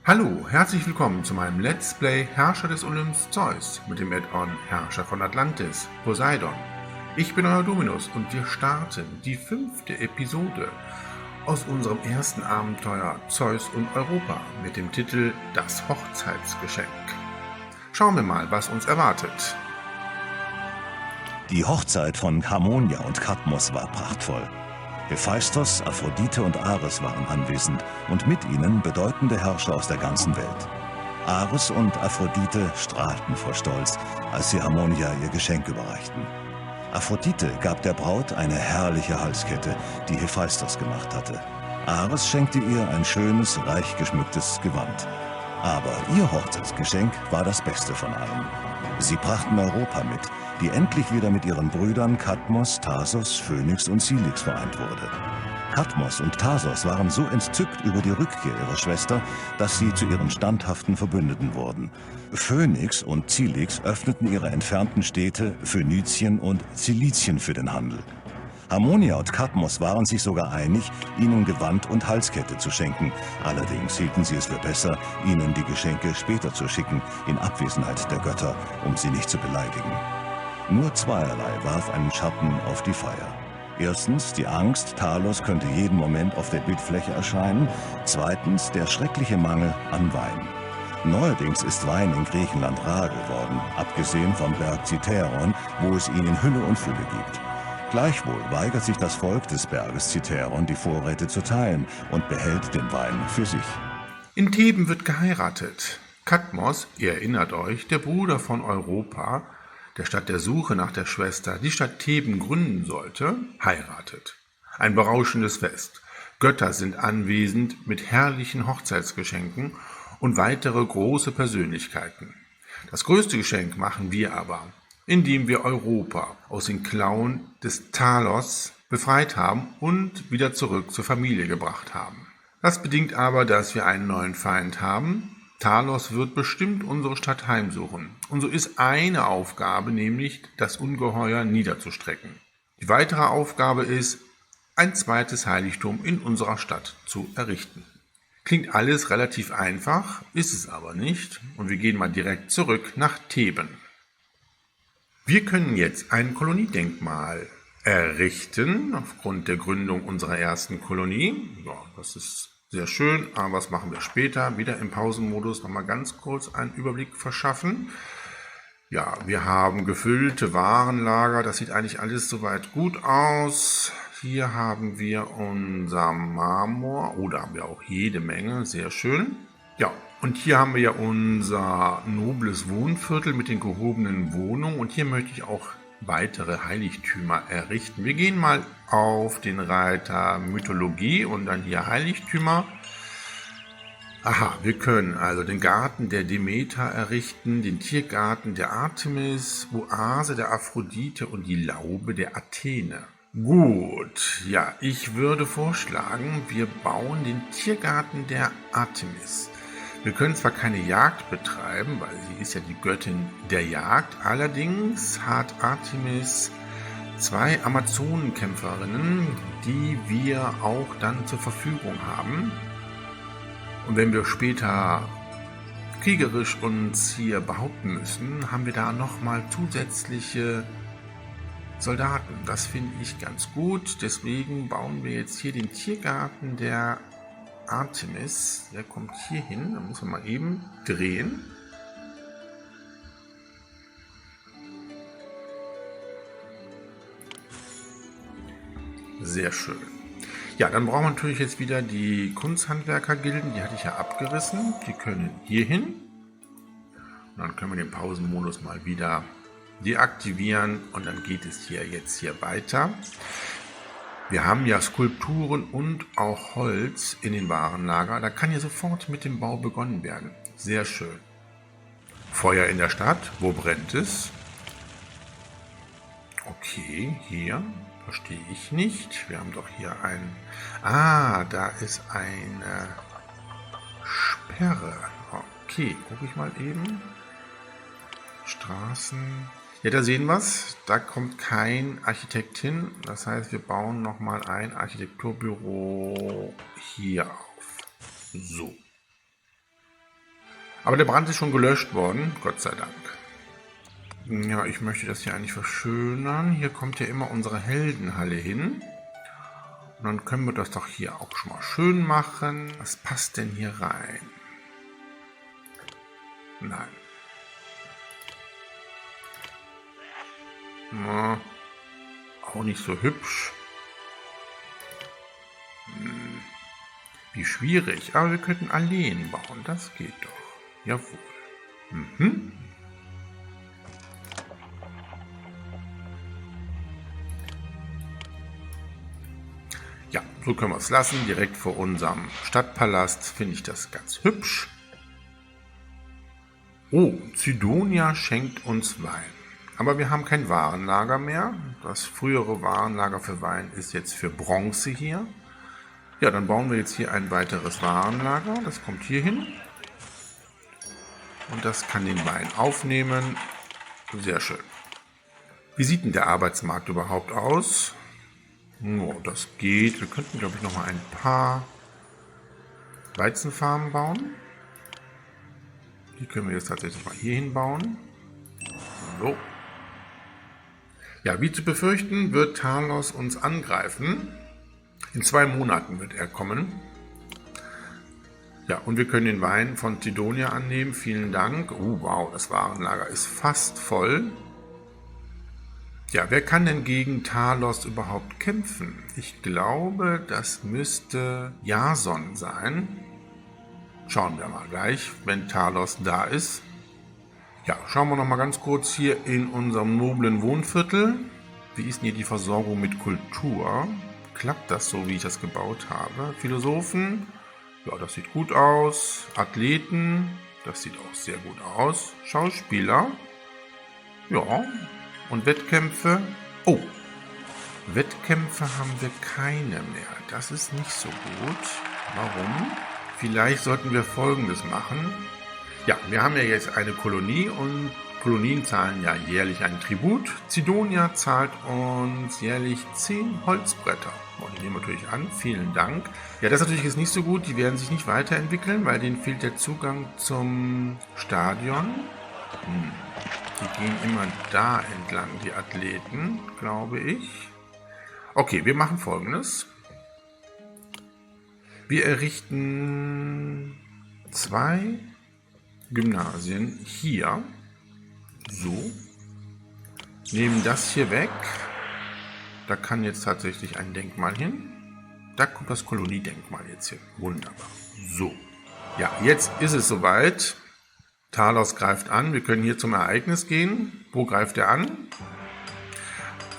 Hallo, herzlich willkommen zu meinem Let's Play Herrscher des Olymps Zeus mit dem Add-on Herrscher von Atlantis, Poseidon. Ich bin euer Dominus und wir starten die 5. Episode aus unserem ersten Abenteuer Zeus und Europa mit dem Titel Das Hochzeitsgeschenk. Schauen wir mal, was uns erwartet. Die Hochzeit von Harmonia und Kadmos war prachtvoll. Hephaistos, Aphrodite und Ares waren anwesend und mit ihnen bedeutende Herrscher aus der ganzen Welt. Ares und Aphrodite strahlten vor Stolz, als sie Harmonia ihr Geschenk überreichten. Aphrodite gab der Braut eine herrliche Halskette, die Hephaistos gemacht hatte. Ares schenkte ihr ein schönes, reich geschmücktes Gewand. Aber ihr Hochzeitsgeschenk war das Beste von allen. Sie brachten Europa mit, die endlich wieder mit ihren Brüdern Kadmos, Thasos, Phönix und Cilix vereint wurde. Kadmos und Thasos waren so entzückt über die Rückkehr ihrer Schwester, dass sie zu ihren standhaften Verbündeten wurden. Phönix und Cilix öffneten ihre entfernten Städte Phönizien und Cilizien für den Handel. Harmonia und Kadmos waren sich sogar einig, ihnen Gewand und Halskette zu schenken. Allerdings hielten sie es für besser, ihnen die Geschenke später zu schicken, in Abwesenheit der Götter, um sie nicht zu beleidigen. Nur zweierlei warf einen Schatten auf die Feier. Erstens die Angst, Talos könnte jeden Moment auf der Bildfläche erscheinen. Zweitens der schreckliche Mangel an Wein. Neuerdings ist Wein in Griechenland rar geworden, abgesehen vom Berg Cithäron, wo es ihn in Hülle und Fülle gibt. Gleichwohl weigert sich das Volk des Berges Cithäron, die Vorräte zu teilen und behält den Wein für sich. In Theben wird geheiratet. Kadmos, ihr erinnert euch, der Bruder von Europa, der statt der Suche nach der Schwester die Stadt Theben gründen sollte, heiratet. Ein berauschendes Fest. Götter sind anwesend mit herrlichen Hochzeitsgeschenken und weitere große Persönlichkeiten. Das größte Geschenk machen wir aber, indem wir Europa aus den Klauen des Talos befreit haben und wieder zurück zur Familie gebracht haben. Das bedingt aber, dass wir einen neuen Feind haben. Talos wird bestimmt unsere Stadt heimsuchen. Und so ist eine Aufgabe, nämlich das Ungeheuer niederzustrecken. Die weitere Aufgabe ist, ein zweites Heiligtum in unserer Stadt zu errichten. Klingt alles relativ einfach, ist es aber nicht. Und wir gehen mal direkt zurück nach Theben. Wir können jetzt ein Koloniedenkmal errichten, aufgrund der Gründung unserer ersten Kolonie. Ja, das ist sehr schön, aber was machen wir später? Wieder im Pausenmodus nochmal ganz kurz einen Überblick verschaffen. Ja, wir haben gefüllte Warenlager, das sieht eigentlich alles soweit gut aus. Hier haben wir unser Marmor, da haben wir auch jede Menge, sehr schön. Ja, und hier haben wir ja unser nobles Wohnviertel mit den gehobenen Wohnungen und hier möchte ich auch weitere Heiligtümer errichten. Wir gehen mal auf den Reiter Mythologie und dann hier Heiligtümer. Aha, wir können also den Garten der Demeter errichten, den Tiergarten der Artemis, Oase der Aphrodite und die Laube der Athene. Gut, ja, ich würde vorschlagen, wir bauen den Tiergarten der Artemis. Wir können zwar keine Jagd betreiben, weil sie ist ja die Göttin der Jagd, allerdings hat Artemis 2 Amazonenkämpferinnen, die wir auch dann zur Verfügung haben. Und wenn wir später kriegerisch uns hier behaupten müssen, haben wir da nochmal zusätzliche Soldaten. Das finde ich ganz gut, deswegen bauen wir jetzt hier den Tiergarten der Artemis, der kommt hier hin, da müssen wir mal eben drehen. Sehr schön. Ja, dann brauchen wir natürlich jetzt wieder die Kunsthandwerkergilden, die hatte ich ja abgerissen. Die können hier hin. Und dann können wir den Pausenmodus mal wieder deaktivieren und dann geht es jetzt hier weiter. Wir haben ja Skulpturen und auch Holz in den Warenlager. Da kann ja sofort mit dem Bau begonnen werden. Sehr schön. Feuer in der Stadt. Wo brennt es? Okay, hier. Verstehe ich nicht. Wir haben doch hier ein... da ist eine Sperre. Okay, gucke ich mal eben. Straßen... Ja, da sehen wir es. Da kommt kein Architekt hin. Das heißt, wir bauen nochmal ein Architekturbüro hier auf. So. Aber der Brand ist schon gelöscht worden, Gott sei Dank. Ja, ich möchte das hier eigentlich verschönern. Hier kommt ja immer unsere Heldenhalle hin. Und dann können wir das doch hier auch schon mal schön machen. Was passt denn hier rein? Nein. Na, auch nicht so hübsch. Wie schwierig. Aber wir könnten Alleen bauen. Das geht doch. Jawohl. Mhm. Ja, so können wir es lassen. Direkt vor unserem Stadtpalast finde ich das ganz hübsch. Oh, Cydonia schenkt uns Wein. Aber wir haben kein Warenlager mehr. Das frühere Warenlager für Wein ist jetzt für Bronze hier. Ja, dann bauen wir jetzt hier ein weiteres Warenlager. Das kommt hier hin. Und das kann den Wein aufnehmen. Sehr schön. Wie sieht denn der Arbeitsmarkt überhaupt aus? Oh, das geht. Wir könnten, glaube ich, noch mal ein paar Weizenfarmen bauen. Die können wir jetzt tatsächlich mal hier hinbauen. So. Ja, wie zu befürchten, wird Talos uns angreifen. In 2 Monaten wird er kommen. Ja, und wir können den Wein von Cydonia annehmen. Vielen Dank. Oh, wow, das Warenlager ist fast voll. Ja, wer kann denn gegen Talos überhaupt kämpfen? Ich glaube, das müsste Jason sein. Schauen wir mal gleich, wenn Talos da ist. Ja, schauen wir noch mal ganz kurz hier in unserem noblen Wohnviertel. Wie ist denn hier die Versorgung mit Kultur? Klappt das so, wie ich das gebaut habe? Philosophen? Ja, das sieht gut aus. Athleten? Das sieht auch sehr gut aus. Schauspieler? Ja. Und Wettkämpfe? Oh, Wettkämpfe haben wir keine mehr. Das ist nicht so gut. Warum? Vielleicht sollten wir Folgendes machen. Ja, wir haben ja jetzt eine Kolonie und Kolonien zahlen ja jährlich einen Tribut. Cydonia zahlt uns jährlich 10 Holzbretter. Und die nehmen wir natürlich an. Vielen Dank. Ja, das ist natürlich jetzt nicht so gut. Die werden sich nicht weiterentwickeln, weil denen fehlt der Zugang zum Stadion. Die gehen immer da entlang, die Athleten, glaube ich. Okay, wir machen Folgendes. Wir errichten 2 Gymnasien hier. So. Nehmen das hier weg. Da kann jetzt tatsächlich ein Denkmal hin. Da kommt das Koloniedenkmal jetzt hin. Wunderbar. So. Ja, jetzt ist es soweit. Talos greift an. Wir können hier zum Ereignis gehen. Wo greift er an?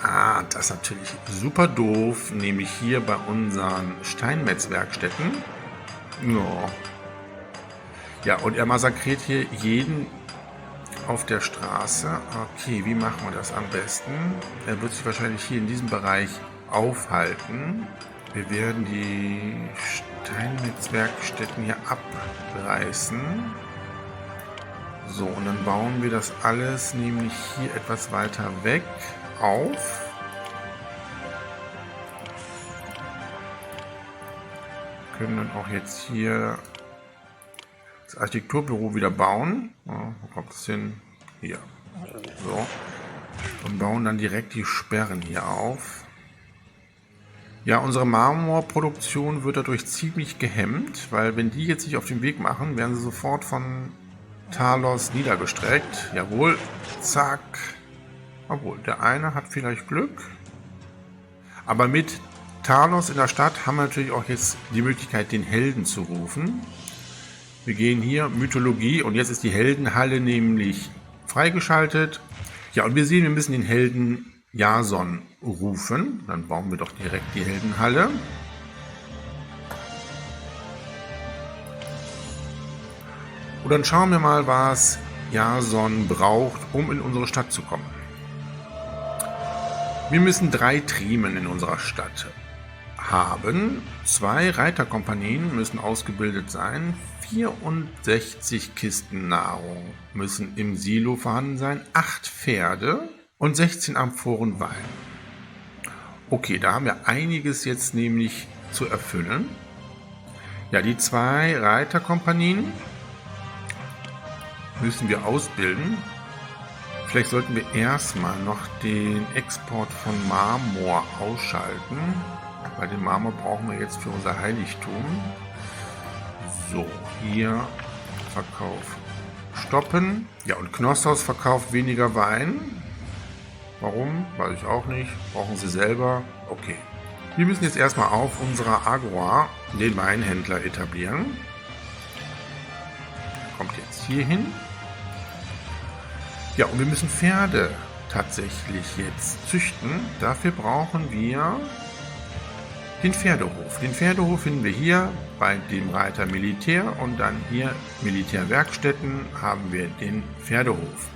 Ah, das ist natürlich super doof. Nämlich hier bei unseren Steinmetzwerkstätten. Ja. Ja, und er massakriert hier jeden auf der Straße. Okay, wie machen wir das am besten? Er wird sich wahrscheinlich hier in diesem Bereich aufhalten. Wir werden die Steinmetzwerkstätten hier abreißen. So, und dann bauen wir das alles nämlich hier etwas weiter weg auf. Wir können dann auch jetzt hier das Architekturbüro wieder bauen. Ja, wo kommt es hin? Hier. So. Und bauen dann direkt die Sperren hier auf. Ja, unsere Marmorproduktion wird dadurch ziemlich gehemmt, weil wenn die jetzt sich auf den Weg machen, werden sie sofort von Talos niedergestreckt. Jawohl. Zack. Obwohl, der eine hat vielleicht Glück. Aber mit Talos in der Stadt haben wir natürlich auch jetzt die Möglichkeit, den Helden zu rufen. Wir gehen hier, Mythologie, und jetzt ist die Heldenhalle nämlich freigeschaltet. Ja, und wir sehen, wir müssen den Helden Jason rufen. Dann bauen wir doch direkt die Heldenhalle. Und dann schauen wir mal, was Jason braucht, um in unsere Stadt zu kommen. Wir müssen 3 Trimen in unserer Stadt haben. 2 Reiterkompanien müssen ausgebildet sein. 64 Kisten Nahrung müssen im Silo vorhanden sein. 8 Pferde und 16 Amphoren Wein. Okay, da haben wir einiges jetzt nämlich zu erfüllen. Ja, die 2 Reiterkompanien müssen wir ausbilden. Vielleicht sollten wir erstmal noch den Export von Marmor ausschalten, weil den Marmor brauchen wir jetzt für unser Heiligtum. So, hier Verkauf stoppen. Ja, und Knossos verkauft weniger Wein. Warum? Weiß ich auch nicht. Brauchen sie selber. Okay. Wir müssen jetzt erstmal auf unserer Agora den Weinhändler etablieren. Der kommt jetzt hier hin. Ja, und wir müssen Pferde tatsächlich jetzt züchten. Dafür brauchen wir den Pferdehof. Den Pferdehof finden wir hier bei dem Reiter Militär und dann hier Militärwerkstätten haben wir den Pferdehof.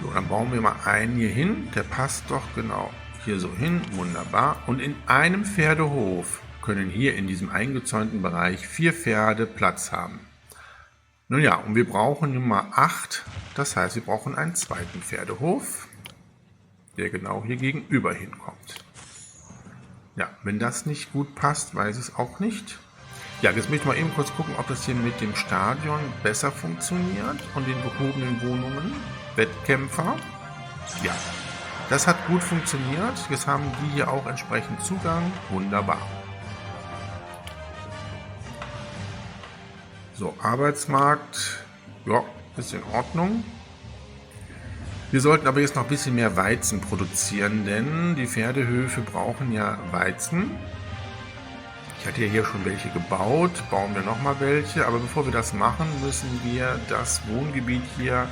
So, dann bauen wir mal einen hier hin. Der passt doch genau hier so hin. Wunderbar. Und in einem Pferdehof können hier in diesem eingezäunten Bereich 4 Pferde Platz haben. Nun ja, und wir brauchen Nummer 8. Das heißt, wir brauchen einen zweiten Pferdehof, der genau hier gegenüber hinkommt. Ja, wenn das nicht gut passt, weiß ich es auch nicht. Ja, jetzt möchte ich mal eben kurz gucken, ob das hier mit dem Stadion besser funktioniert und den gehobenen Wohnungen. Wettkämpfer. Ja, das hat gut funktioniert. Jetzt haben die hier auch entsprechend Zugang. Wunderbar. So, Arbeitsmarkt. Ja, ist in Ordnung. Wir sollten aber jetzt noch ein bisschen mehr Weizen produzieren, denn die Pferdehöfe brauchen ja Weizen. Ich hatte ja hier schon welche gebaut, bauen wir nochmal welche, aber bevor wir das machen, müssen wir das Wohngebiet hier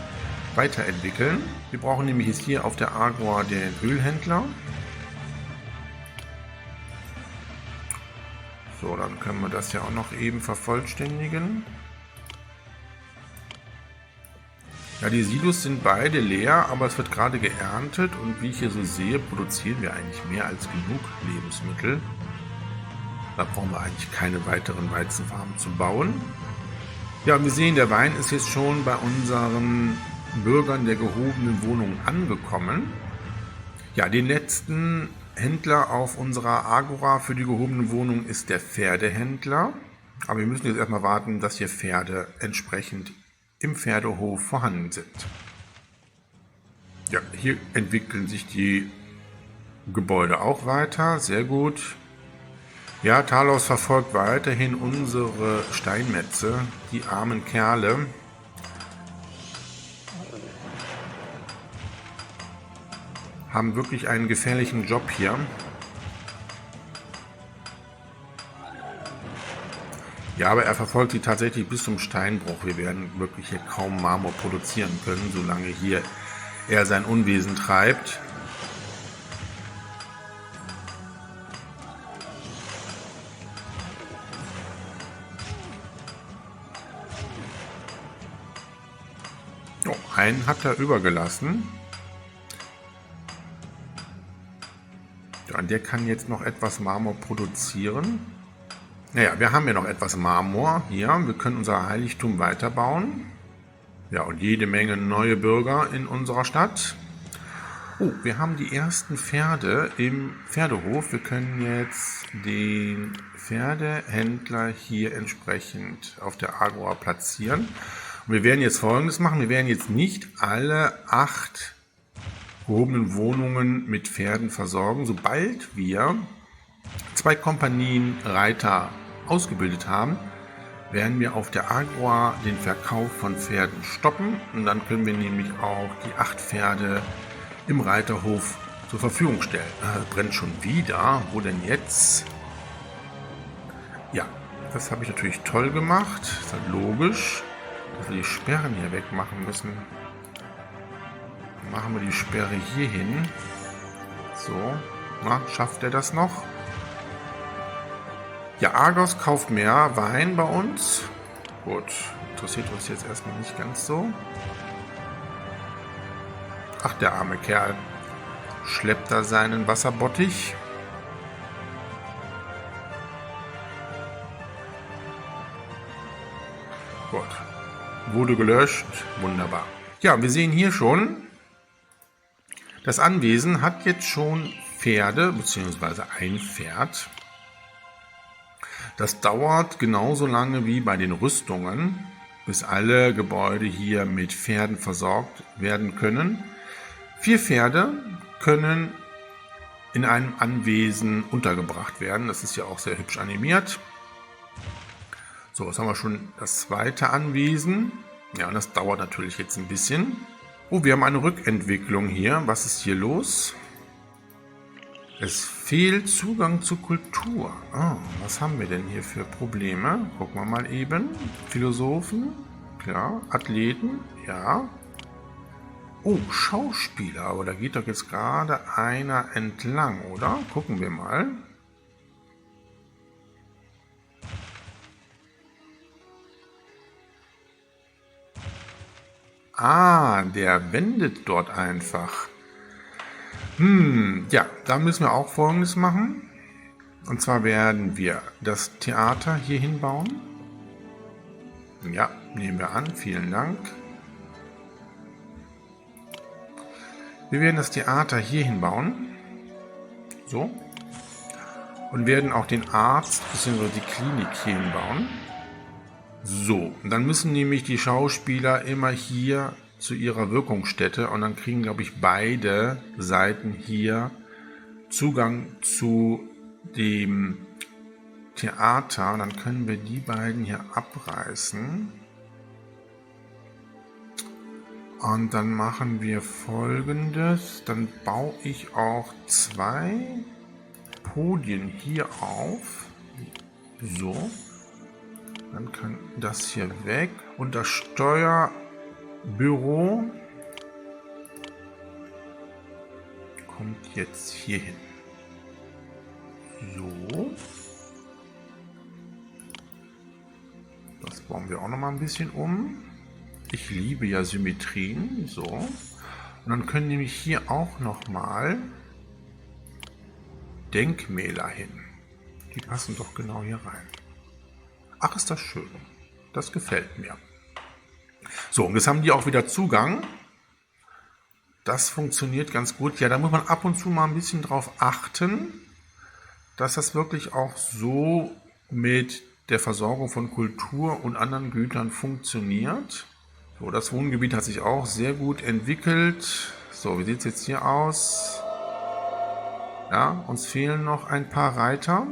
weiterentwickeln. Wir brauchen nämlich jetzt hier auf der Agora den Ölhändler. So, dann können wir das ja auch noch eben vervollständigen. Ja, die Silos sind beide leer, aber es wird gerade geerntet und wie ich hier so sehe, produzieren wir eigentlich mehr als genug Lebensmittel. Da brauchen wir eigentlich keine weiteren Weizenfarmen zu bauen. Ja, und wir sehen, der Wein ist jetzt schon bei unseren Bürgern der gehobenen Wohnung angekommen. Ja, den letzten Händler auf unserer Agora für die gehobene Wohnung ist der Pferdehändler. Aber wir müssen jetzt erstmal warten, dass hier Pferde entsprechend im Pferdehof vorhanden sind. Ja, hier entwickeln sich die Gebäude auch weiter. Sehr gut. Ja, Talos verfolgt weiterhin unsere Steinmetze, die armen Kerle. Haben wirklich einen gefährlichen Job hier. Ja, aber er verfolgt sie tatsächlich bis zum Steinbruch. Wir werden wirklich hier kaum Marmor produzieren können, solange hier er sein Unwesen treibt. Oh, einen hat er übergelassen. Ja, und der kann jetzt noch etwas Marmor produzieren. Naja, wir haben ja noch etwas Marmor hier. Wir können unser Heiligtum weiterbauen. Ja, und jede Menge neue Bürger in unserer Stadt. Oh, wir haben die ersten Pferde im Pferdehof. Wir können jetzt den Pferdehändler hier entsprechend auf der Agora platzieren. Und wir werden jetzt Folgendes machen. Wir werden jetzt nicht alle 8 gehobenen Wohnungen mit Pferden versorgen. Sobald wir 2 Kompanien Reiter ausgebildet haben, werden wir auf der Agora den Verkauf von Pferden stoppen und dann können wir nämlich auch die 8 Pferde im Reiterhof zur Verfügung stellen. Brennt schon wieder. Wo denn jetzt? Ja, das habe ich natürlich toll gemacht. Das ist halt logisch, dass wir die Sperren hier wegmachen müssen. Dann machen wir die Sperre hier hin. So, na, schafft er das noch? Ja, Argos kauft mehr Wein bei uns. Gut, interessiert uns jetzt erstmal nicht ganz so. Ach, der arme Kerl schleppt da seinen Wasserbottich. Gut, wurde gelöscht. Wunderbar. Ja, wir sehen hier schon, das Anwesen hat jetzt schon Pferde, beziehungsweise ein Pferd. Das dauert genauso lange wie bei den Rüstungen. bis alle Gebäude hier mit Pferden versorgt werden können. 4 Pferde können in einem Anwesen untergebracht werden. Das ist ja auch sehr hübsch animiert. So, jetzt haben wir schon das zweite Anwesen. Ja, und das dauert natürlich jetzt ein bisschen. Oh, wir haben eine Rückentwicklung hier. Was ist hier los? Es fehlt Zugang zur Kultur. Oh, was haben wir denn hier für Probleme? Gucken wir mal eben. Philosophen, klar. Athleten, ja. Oh, Schauspieler, aber da geht doch jetzt gerade einer entlang, oder? Gucken wir mal. Ah, der wendet dort einfach. Ja, da müssen wir auch Folgendes machen. Und zwar werden wir das Theater hier hinbauen. Ja, nehmen wir an. Vielen Dank. Wir werden das Theater hier hinbauen. So. Und werden auch den Arzt bzw. die Klinik hier hinbauen. So. Und dann müssen nämlich die Schauspieler immer hier zu ihrer Wirkungsstätte und dann kriegen, glaube ich, beide Seiten hier Zugang zu dem Theater. Und dann können wir die beiden hier abreißen. Und dann machen wir Folgendes. Dann baue ich auch 2 Podien hier auf. So. Dann kann das hier weg. Und das Steuerbüro kommt jetzt hier hin. So. Das bauen wir auch noch mal ein bisschen um. Ich liebe ja Symmetrien. So. Und dann können nämlich hier auch noch mal Denkmäler hin. Die passen doch genau hier rein. Ach, ist das schön. Das gefällt mir. So, und jetzt haben die auch wieder Zugang. Das funktioniert ganz gut. Ja, da muss man ab und zu mal ein bisschen drauf achten, dass das wirklich auch so mit der Versorgung von Kultur und anderen Gütern funktioniert. So, das Wohngebiet hat sich auch sehr gut entwickelt. So, wie sieht es jetzt hier aus? Ja, uns fehlen noch ein paar Reiter.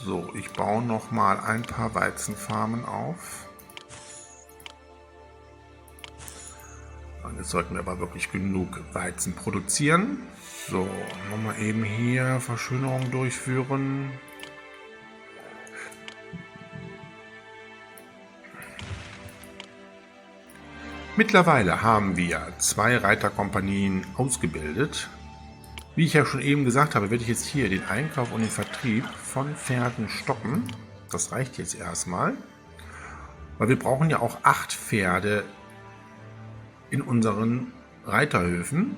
So, ich baue noch mal ein paar Weizenfarmen auf. Und jetzt sollten wir aber wirklich genug Weizen produzieren. So, nochmal eben hier Verschönerung durchführen. Mittlerweile haben wir 2 Reiterkompanien ausgebildet. Wie ich ja schon eben gesagt habe, werde ich jetzt hier den Einkauf und den Vertrieb von Pferden stoppen. Das reicht jetzt erstmal. Weil wir brauchen ja auch 8 Pferde in unseren Reiterhöfen.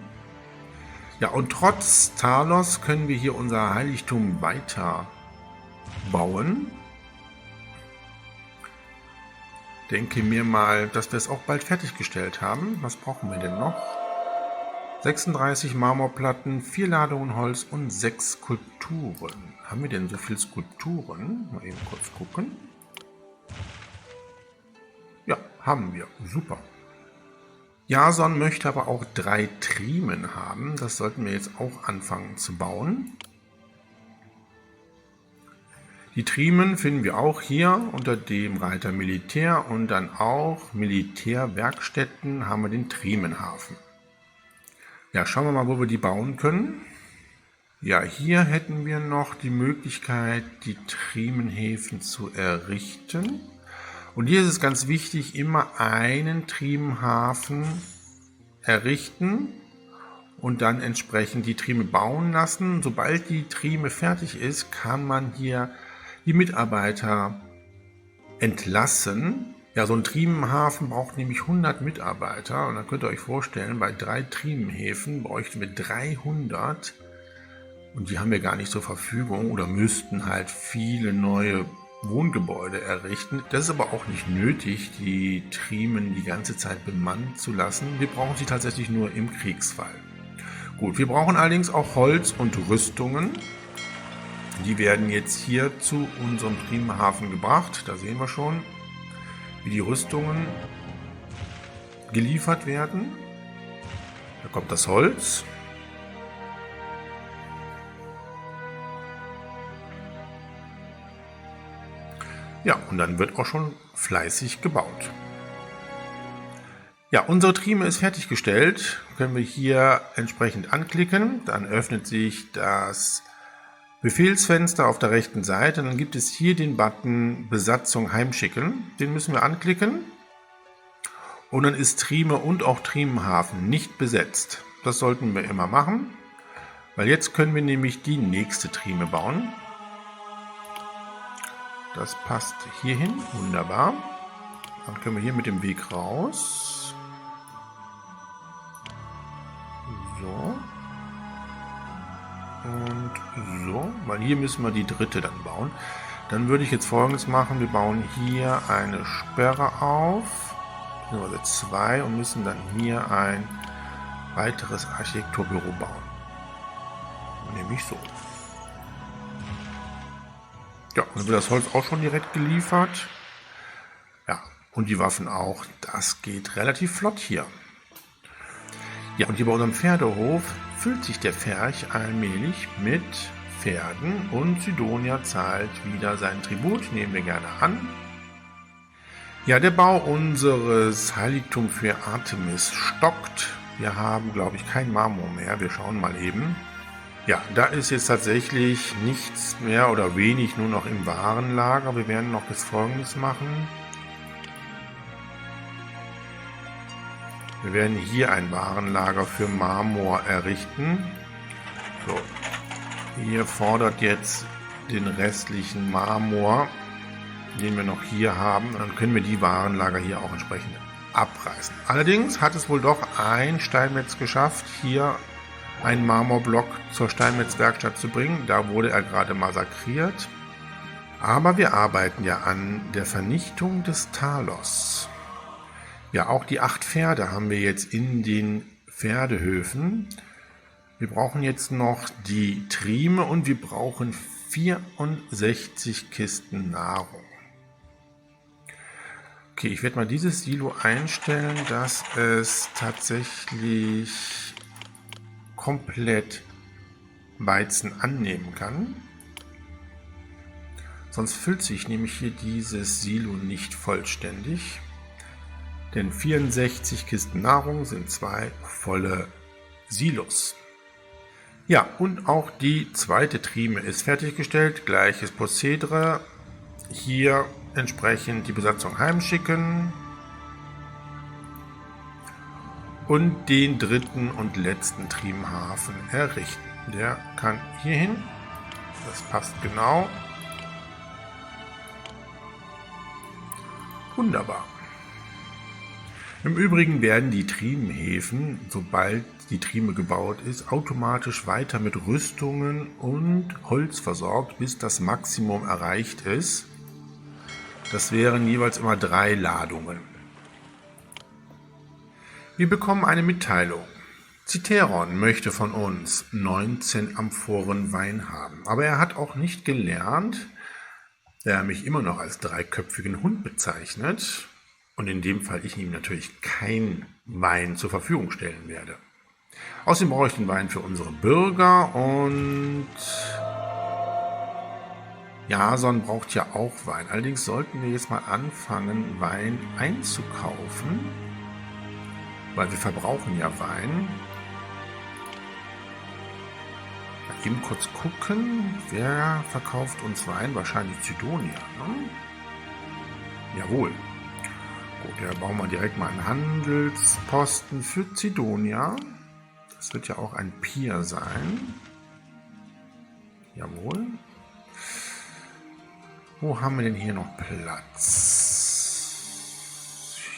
Ja, und trotz Talos können wir hier unser Heiligtum weiter bauen. Denke mir mal, dass wir es auch bald fertiggestellt haben. Was brauchen wir denn noch? 36 Marmorplatten, 4 Ladungen Holz und 6 Skulpturen. Haben wir denn so viele Skulpturen? Mal eben kurz gucken. Ja, haben wir. Super. Jason möchte aber auch 3 Trimen haben. Das sollten wir jetzt auch anfangen zu bauen. Die Trimen finden wir auch hier unter dem Reiter Militär und dann auch Militärwerkstätten haben wir den Trimenhafen. Ja, schauen wir mal, wo wir die bauen können. Ja, hier hätten wir noch die Möglichkeit, die Trimenhäfen zu errichten. Und hier ist es ganz wichtig, immer einen Trimenhafen errichten und dann entsprechend die Trime bauen lassen. Sobald die Trime fertig ist, kann man hier die Mitarbeiter entlassen. Ja, so ein Trimenhafen braucht nämlich 100 Mitarbeiter und dann könnt ihr euch vorstellen, bei 3 Trimenhäfen bräuchten wir 300 und die haben wir gar nicht zur Verfügung oder müssten halt viele neue Wohngebäude errichten. Das ist aber auch nicht nötig, die Trimen die ganze Zeit bemannt zu lassen. Wir brauchen sie tatsächlich nur im Kriegsfall. Gut, wir brauchen allerdings auch Holz und Rüstungen. Die werden jetzt hier zu unserem Trimenhafen gebracht. Da sehen wir schon. wie die Rüstungen geliefert werden. Da kommt das Holz. Ja, und dann wird auch schon fleißig gebaut. Ja, unsere Trieme ist fertiggestellt. Können wir hier entsprechend anklicken. Dann öffnet sich das Befehlsfenster auf der rechten Seite. Dann gibt es hier den Button Besatzung heimschicken. Den müssen wir anklicken. Und dann ist Trieme und auch Triemenhafen nicht besetzt. Das sollten wir immer machen, weil jetzt können wir nämlich die nächste Trieme bauen. Das passt hierhin, wunderbar. Dann können wir hier mit dem Weg raus. So. Und so, weil hier müssen wir die dritte dann bauen. Dann würde ich jetzt Folgendes machen. Wir bauen hier eine Sperre auf, beziehungsweise 2, und müssen dann hier ein weiteres Architekturbüro bauen. Nämlich so. Ja, dann wird das Holz auch schon direkt geliefert. Ja, und die Waffen auch. Das geht relativ flott hier. Ja, und hier bei unserem Pferdehof füllt sich der Pferch allmählich mit Pferden und Sidonia zahlt wieder seinen Tribut. Nehmen wir gerne an. Ja, der Bau unseres Heiligtums für Artemis stockt. Wir haben, glaube ich, kein Marmor mehr. Wir schauen mal eben. Ja, da ist jetzt tatsächlich nichts mehr oder wenig nur noch im Warenlager. Wir werden noch das Folgendes machen. Wir werden hier ein Warenlager für Marmor errichten. So, hier fordert jetzt den restlichen Marmor, den wir noch hier haben. Dann können wir die Warenlager hier auch entsprechend abreißen. Allerdings hat es wohl doch ein Steinmetz geschafft, hier einen Marmorblock zur Steinmetzwerkstatt zu bringen. Da wurde er gerade massakriert. Aber wir arbeiten ja an der Vernichtung des Talos. Ja, auch die 8 Pferde haben wir jetzt in den Pferdehöfen. Wir brauchen jetzt noch die Trieme und wir brauchen 64 Kisten Nahrung. Okay, ich werde mal dieses Silo einstellen, dass es tatsächlich komplett Weizen annehmen kann. Sonst füllt sich nämlich hier dieses Silo nicht vollständig. Denn 64 Kisten Nahrung sind 2 volle Silos. Ja, und auch die zweite Trieme ist fertiggestellt. Gleiches Prozedere. Hier entsprechend die Besatzung heimschicken. Und den dritten und letzten Triemenhafen errichten. Der kann hier hin. Das passt genau. Wunderbar. Im Übrigen werden die Triemenhäfen, sobald die Trieme gebaut ist, automatisch weiter mit Rüstungen und Holz versorgt, bis das Maximum erreicht ist. Das wären jeweils immer 3 Ladungen. Wir bekommen eine Mitteilung. Citeron möchte von uns 19 Amphoren Wein haben. Aber er hat auch nicht gelernt, da er mich immer noch als 3-köpfigen Hund bezeichnet und in dem Fall ich ihm natürlich kein Wein zur Verfügung stellen werde. Außerdem brauche ich den Wein für unsere Bürger und Jason braucht ja auch Wein. Allerdings sollten wir jetzt mal anfangen, Wein einzukaufen, weil wir verbrauchen ja Wein. Mal eben kurz gucken, wer verkauft uns Wein? Wahrscheinlich Sidonia, ne? Jawohl. Gut, da bauen wir direkt mal einen Handelsposten für Sidonia. Das wird ja auch ein Pier sein. Jawohl. Wo haben wir denn hier noch Platz?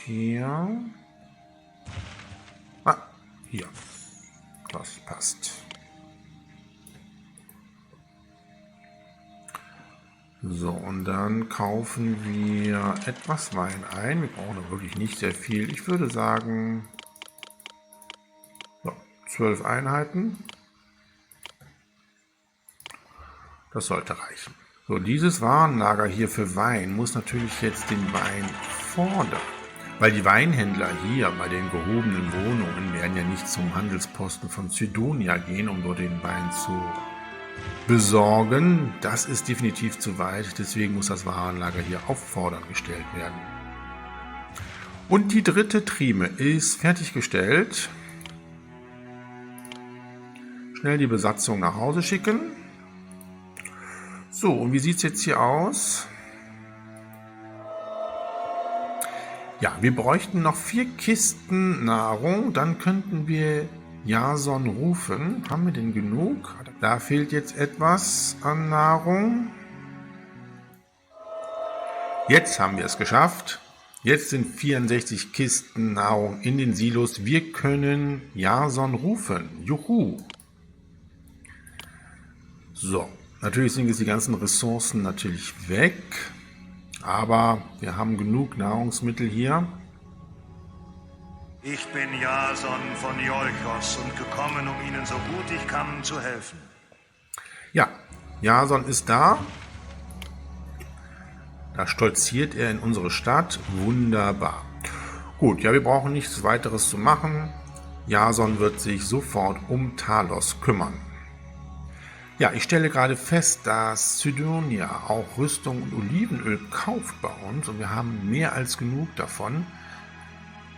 Hier. Ah, hier. Das passt. So, und dann kaufen wir etwas Wein ein. Wir brauchen da wirklich nicht sehr viel. Ich würde sagen, so, 12 Einheiten. Das sollte reichen. So, dieses Warenlager hier für Wein muss natürlich jetzt den Wein fordern. Weil die Weinhändler hier bei den gehobenen Wohnungen werden ja nicht zum Handelsposten von Cydonia gehen, um dort den Wein zu besorgen. Das ist definitiv zu weit, deswegen muss das Warenlager hier auf Fordern gestellt werden. Und die dritte Trime ist fertiggestellt. Schnell die Besatzung nach Hause schicken. So, und wie sieht es jetzt hier aus? Ja, wir bräuchten noch 4 Kisten Nahrung, dann könnten wir Jason rufen. Haben wir denn genug? Da fehlt jetzt etwas an Nahrung. Jetzt haben wir es geschafft. Jetzt sind 64 Kisten Nahrung in den Silos. Wir können Jason rufen. Juhu! So, natürlich sind jetzt die ganzen Ressourcen natürlich weg. Aber wir haben genug Nahrungsmittel hier. Ich bin Jason von Iolchos und gekommen, um Ihnen so gut ich kann zu helfen. Ja, Jason ist da. Da stolziert er in unsere Stadt. Wunderbar. Gut, ja, wir brauchen nichts weiteres zu machen. Jason wird sich sofort um Talos kümmern. Ja, ich stelle gerade fest, dass Cydonia auch Rüstung und Olivenöl kauft bei uns und wir haben mehr als genug davon.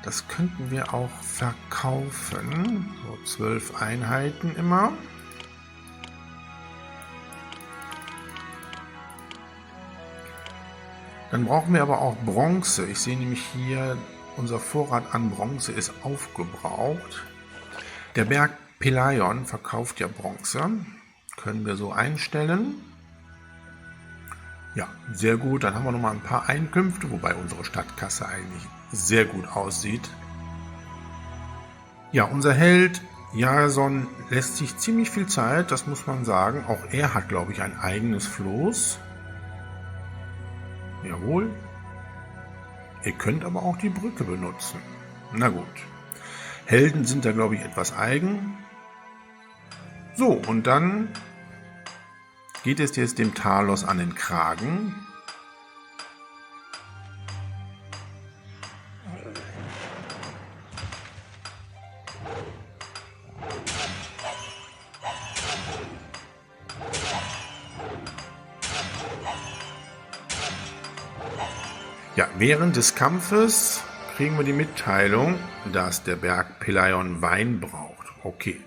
Das könnten wir auch verkaufen. So 12 Einheiten immer. Dann brauchen wir aber auch Bronze. Ich sehe nämlich hier, unser Vorrat an Bronze ist aufgebraucht. Der Berg Peleion verkauft ja Bronze. Können wir so einstellen. Ja, sehr gut. Dann haben wir noch mal ein paar Einkünfte, wobei unsere Stadtkasse eigentlich sehr gut aussieht. Ja, unser Held Jason lässt sich ziemlich viel Zeit, das muss man sagen. Auch er hat, glaube ich, ein eigenes Floß. Jawohl. Ihr könnt aber auch die Brücke benutzen. Na gut. Helden sind da, glaube ich, etwas eigen. So, und dann geht es jetzt dem Talos an den Kragen. Ja, während des Kampfes kriegen wir die Mitteilung, dass der Berg Peleion Wein braucht. Okay.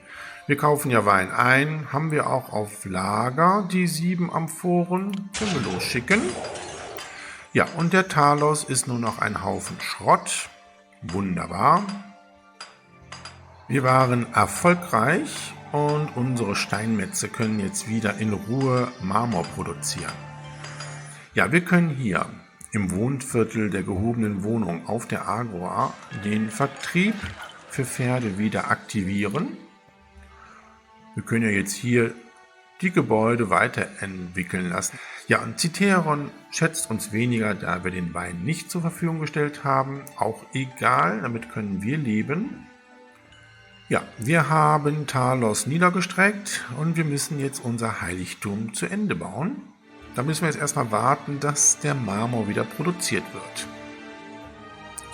Wir kaufen ja Wein ein, haben wir auch auf Lager die 7 Amphoren, können wir losschicken. Ja, und der Talos ist nur noch ein Haufen Schrott. Wunderbar. Wir waren erfolgreich und unsere Steinmetze können jetzt wieder in Ruhe Marmor produzieren. Ja, wir können hier im Wohnviertel der gehobenen Wohnung auf der Agora den Vertrieb für Pferde wieder aktivieren. Wir können ja jetzt hier die Gebäude weiterentwickeln lassen. Ja, und Citeron schätzt uns weniger, da wir den Wein nicht zur Verfügung gestellt haben. Auch egal, damit können wir leben. Ja, wir haben Talos niedergestreckt und wir müssen jetzt unser Heiligtum zu Ende bauen. Da müssen wir jetzt erstmal warten, dass der Marmor wieder produziert wird.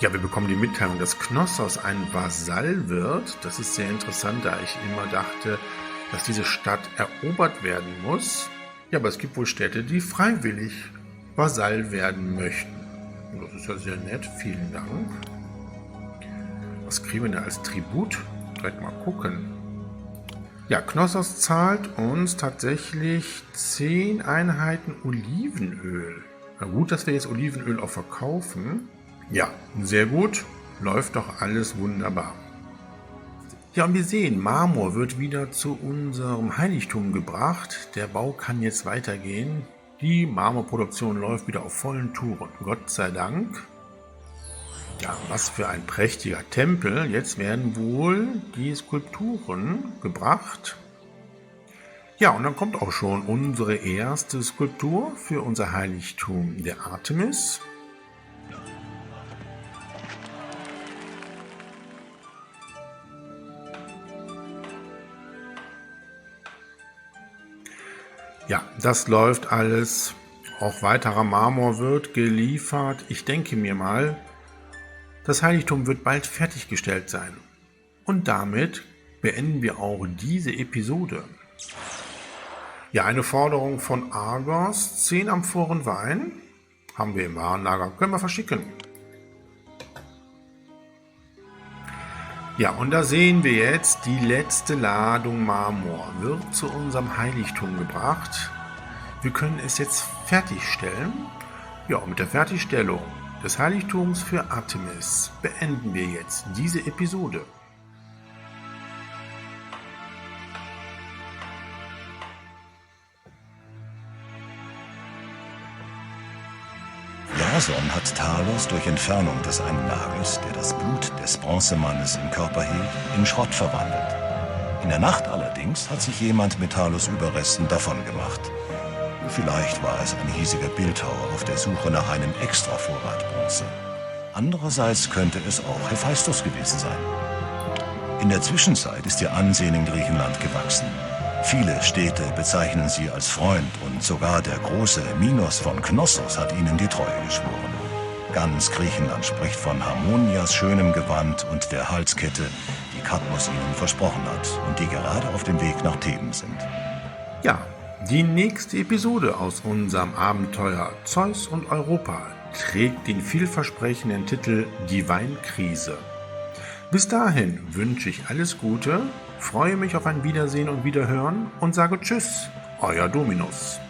Ja, wir bekommen die Mitteilung, dass Knossos ein Vasall wird. Das ist sehr interessant, da ich immer dachte, dass diese Stadt erobert werden muss. Ja, aber es gibt wohl Städte, die freiwillig Vasall werden möchten. Und das ist ja sehr nett, vielen Dank. Was kriegen wir denn als Tribut? Direkt mal gucken. Ja, Knossos zahlt uns tatsächlich 10 Einheiten Olivenöl. Na gut, dass wir jetzt Olivenöl auch verkaufen. Ja, sehr gut. Läuft doch alles wunderbar. Ja, und wir sehen, Marmor wird wieder zu unserem Heiligtum gebracht. Der Bau kann jetzt weitergehen. Die Marmorproduktion läuft wieder auf vollen Touren. Gott sei Dank. Ja, was für ein prächtiger Tempel. Jetzt werden wohl die Skulpturen gebracht. Ja, und dann kommt auch schon unsere erste Skulptur für unser Heiligtum der Artemis. Ja, das läuft alles auch weiterer Marmor wird geliefert. Ich denke mir mal, das Heiligtum wird bald fertiggestellt sein. Und damit beenden wir auch diese Episode. Ja, eine Forderung von Argos, 10 Amphoren Wein, haben wir im Warenlager, können wir verschicken. Ja, und da sehen wir jetzt, die letzte Ladung Marmor wird zu unserem Heiligtum gebracht. Wir können es jetzt fertigstellen. Ja, und mit der Fertigstellung des Heiligtums für Artemis beenden wir jetzt diese Episode. Jason hat Talos durch Entfernung des einen Nagels, der das Blut des Bronzemannes im Körper hielt, in Schrott verwandelt. In der Nacht allerdings hat sich jemand mit Talos Überresten davongemacht. Vielleicht war es ein hiesiger Bildhauer auf der Suche nach einem Extravorrat Bronze. Andererseits könnte es auch Hephaistos gewesen sein. In der Zwischenzeit ist ihr Ansehen in Griechenland gewachsen. Viele Städte bezeichnen sie als Freund und sogar der große Minos von Knossos hat ihnen die Treue geschworen. Ganz Griechenland spricht von Harmonias schönem Gewand und der Halskette, die Kadmos ihnen versprochen hat und die gerade auf dem Weg nach Theben sind. Ja, die nächste Episode aus unserem Abenteuer Zeus und Europa trägt den vielversprechenden Titel Die Weinkrise. Bis dahin wünsche ich alles Gute, freue mich auf ein Wiedersehen und Wiederhören und sage Tschüss, euer Dominus.